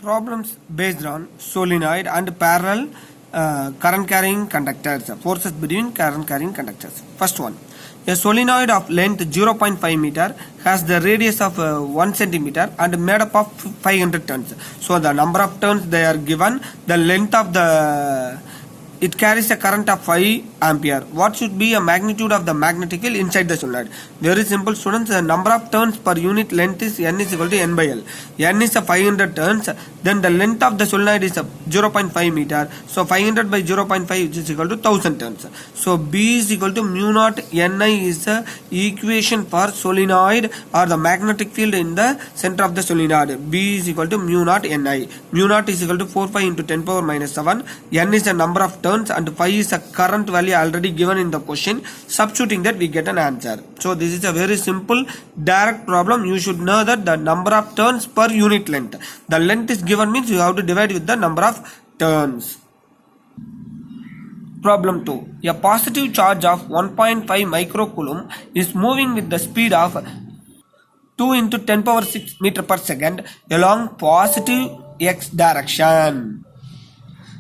Problems based on solenoid and parallel current carrying conductors, forces between current carrying conductors. First one, a solenoid of length 0.5 meter has the radius of 1 centimeter and made up of 500 turns. So the number of turns they are given, the length of the it carries a current of 5 ampere. What should be a magnitude of the magnetic field inside the solenoid? Very simple, students. The number of turns per unit length is N is equal to N by L. N is a 500 turns. Then the length of the solenoid is a 0.5 meter. So 500 by 0.5 is equal to 1000 turns. So B is equal to mu naught Ni is the equation for solenoid or the magnetic field in the center of the solenoid. B is equal to mu naught Ni. Mu naught is equal to 45 into 10 power minus 7. N is the number of turns and phi is a current value already given in the question. Substituting that we get an answer. So this is a very simple direct problem. You should know that the number of turns per unit length. The length is given means you have to divide with the number of turns. Problem 2. A positive charge of 1.5 microcoulomb is moving with the speed of 2 into 10 power 6 meter per second along positive x direction.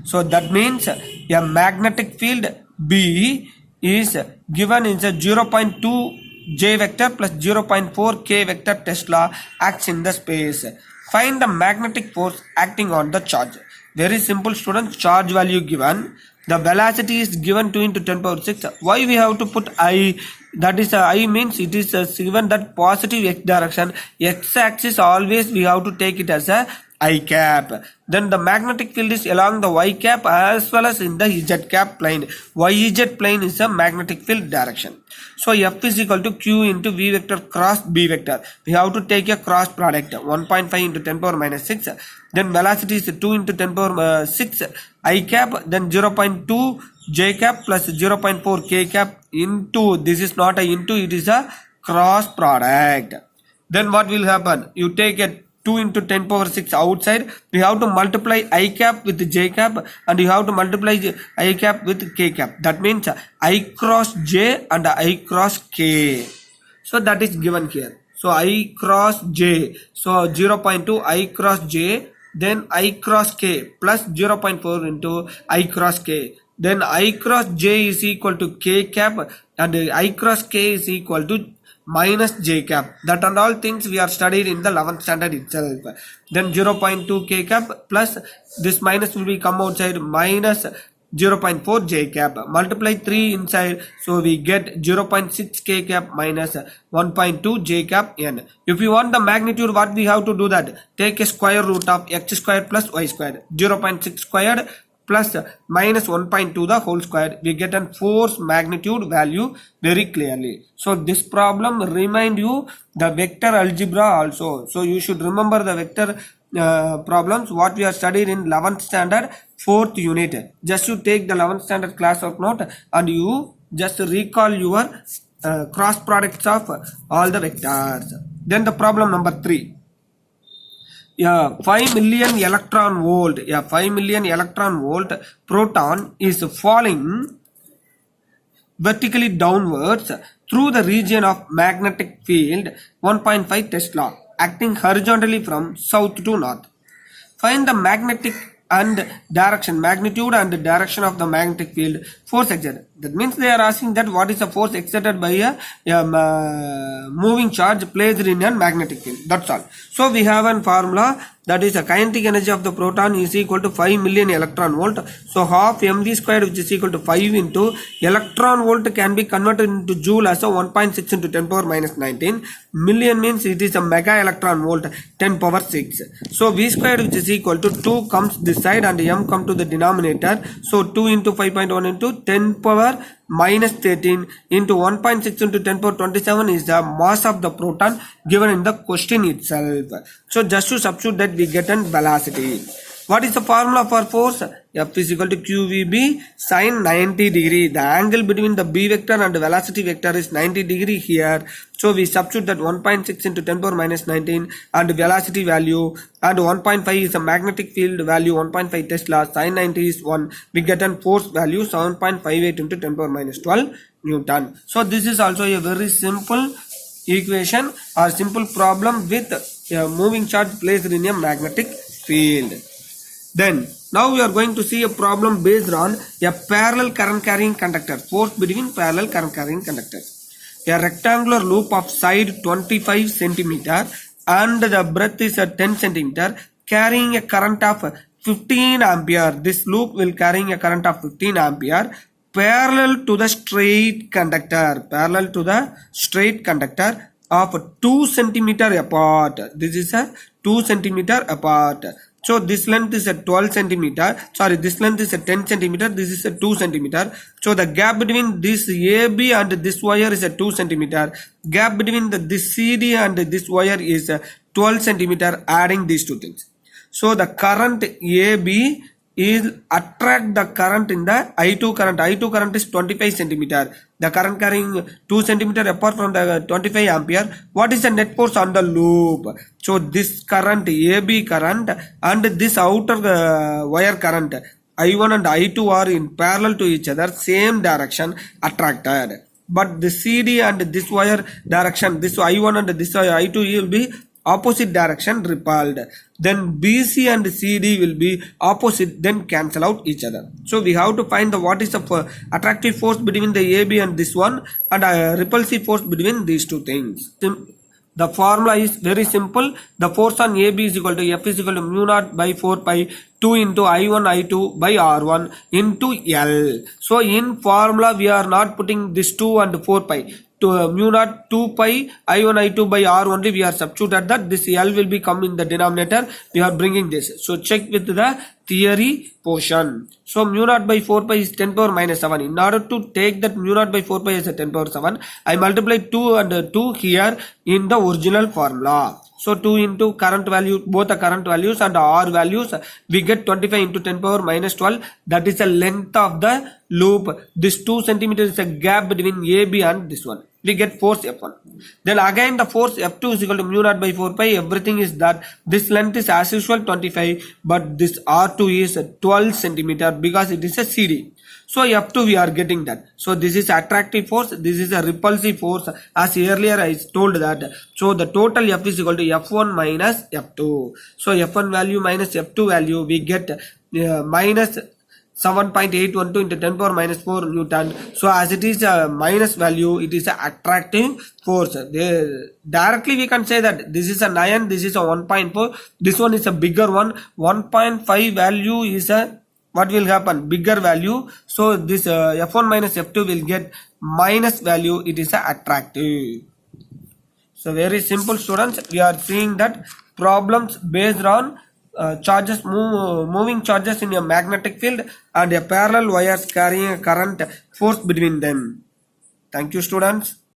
So that means a magnetic field B is given in the 0.2 j vector plus 0.4 k vector Tesla acts in the space. Find the magnetic force acting on the charge. Very simple, students. Charge value given. The velocity is given 2 into 10 power 6. Why we have to put I? That is I means it is given that positive x direction. X axis always we have to take it as a I cap. Then the magnetic field is along the y cap as well as in the z cap plane. YZ plane is a magnetic field direction. So F is equal to Q into V vector cross B vector. We have to take a cross product 1.5 into 10 power minus 6. Then velocity is 2 into 10 power 6 I cap. Then 0.2 J cap plus 0.4 K cap into, this is not a into, it is a cross product. Then what will happen? You take a 2 into 10 power 6 outside. You have to multiply I cap with J cap and you have to multiply I cap with K cap. That means I cross J and I cross K. So that is given here. So I cross J. So 0.2 I cross J. Then I cross K plus 0.4 into I cross K. Then I cross J is equal to K cap and I cross K is equal to minus J cap. That and all things we are studied in the 11th standard itself. Then 0.2 K cap plus this minus will be come outside minus 0.4 J cap. Multiply 3 inside. So we get 0.6 K cap minus 1.2 J cap N. If you want the magnitude, what we have to do that? Take a square root of x squared plus y squared. 0.6 squared plus minus 1.2 the whole square. We get a force magnitude value very clearly. So this problem remind you the vector algebra also. So you should remember the vector problems what we are studied in 11th standard 4th unit. Just you take the 11th standard class of note and you just recall your cross products of all the vectors. Then the problem number 3. A 5 million electron volt, a 5 million electron volt proton is falling vertically downwards through the region of magnetic field 1.5 Tesla, acting horizontally from south to north. Find the magnetic and direction, magnitude and direction of the magnetic field force exerted. That means they are asking that what is the force exerted by a moving charge placed in a magnetic field. That's all. So we have a formula, that is a kinetic energy of the proton is equal to 5 million electron volt. So half mv squared, which is equal to 5 into electron volt can be converted into joule as a 1.6 into 10 power minus 19. Million means it is a mega electron volt 10 power 6. So v squared, which is equal to 2 comes this side and m come to the denominator. So 2 into 5.1 into 10 power minus 13 into 1.6 into 10 power 27 is the mass of the proton given in the question itself. So just to substitute that we get an velocity. What is the formula for force? F is equal to QVB sin 90 degree. The angle between the B vector and the velocity vector is 90 degree here. So we substitute that 1.6 into 10 power minus 19 and velocity value, and 1.5 is a magnetic field value 1.5 Tesla, sin 90 is 1. We get an force value 7.58 into 10 power minus 12 Newton. So this is also a very simple equation or simple problem with a moving charge placed in a magnetic field. field. Then now we are going to see a problem based on a parallel current carrying conductor, force between parallel current carrying conductors. A rectangular loop of side 25 centimeter and the breadth is at 10 centimeter carrying a current of 15 ampere. This loop will carrying a current of 15 ampere parallel to the straight conductor of 2 centimeter apart. This is a 2 centimeter apart. So this length is a 12 centimeter. Sorry, this length is a 10 centimeter. This is a 2 centimeter. So the gap between this AB and this wire is a 2 centimeter. Gap between this CD and this wire is 12 centimeter. Adding these two things. So the current AB is attract the current in the I2 current. I2 current is 25 centimeter. The current carrying 2 centimeter apart from the 25 ampere. What is the net force on the loop? So this current AB current and this outer wire current I1 and I2 are in parallel to each other, same direction attracted. But the CD and this wire direction, this I1 and this I2 will be opposite direction repelled. Then BC and CD will be opposite, then cancel out each other. So we have to find the what is the attractive force between the AB and this one and repulsive force between these two things. The formula is very simple. The force on AB is equal to F is equal to mu naught by 4 pi 2 into I1 I2 by R1 into L. So in formula we are not putting this 2 and 4 pi. To mu naught 2 pi I1 I2 by R only we are substituted that. This L will be come in the denominator. We are bringing this. So check with the theory portion. So mu naught by 4 pi is 10 power minus 7. In order to take that mu naught by 4 pi as a 10 power 7, I multiply 2 and 2 here in the original formula. So 2 into current value, both the current values and R values, we get 25 into 10 power minus 12. That is the length of the loop. This 2 centimeters is a gap between AB and this one. We get force F1. Then again the force F2 is equal to mu naught by 4 pi. Everything is that this length is as usual 25, but this R2 is 12 centimeter because it is a CD. So F2 we are getting that. So this is attractive force. This is a repulsive force. As earlier I told that. So the total F is equal to F1 minus F2. So F1 value minus F2 value we get minus 7.812 into 10 power minus 4 Newton. So as it is a minus value, it is an attractive force. Directly we can say that this is a 9, this is a 1.4, this one is a bigger one. 1.5 value is a what will happen? Bigger value. So this F1 minus F2 will get minus value. It is a attractive. So very simple, students. We are seeing that problems based on charges moving charges in a magnetic field and a parallel wires carrying a current force between them. Thank you, students.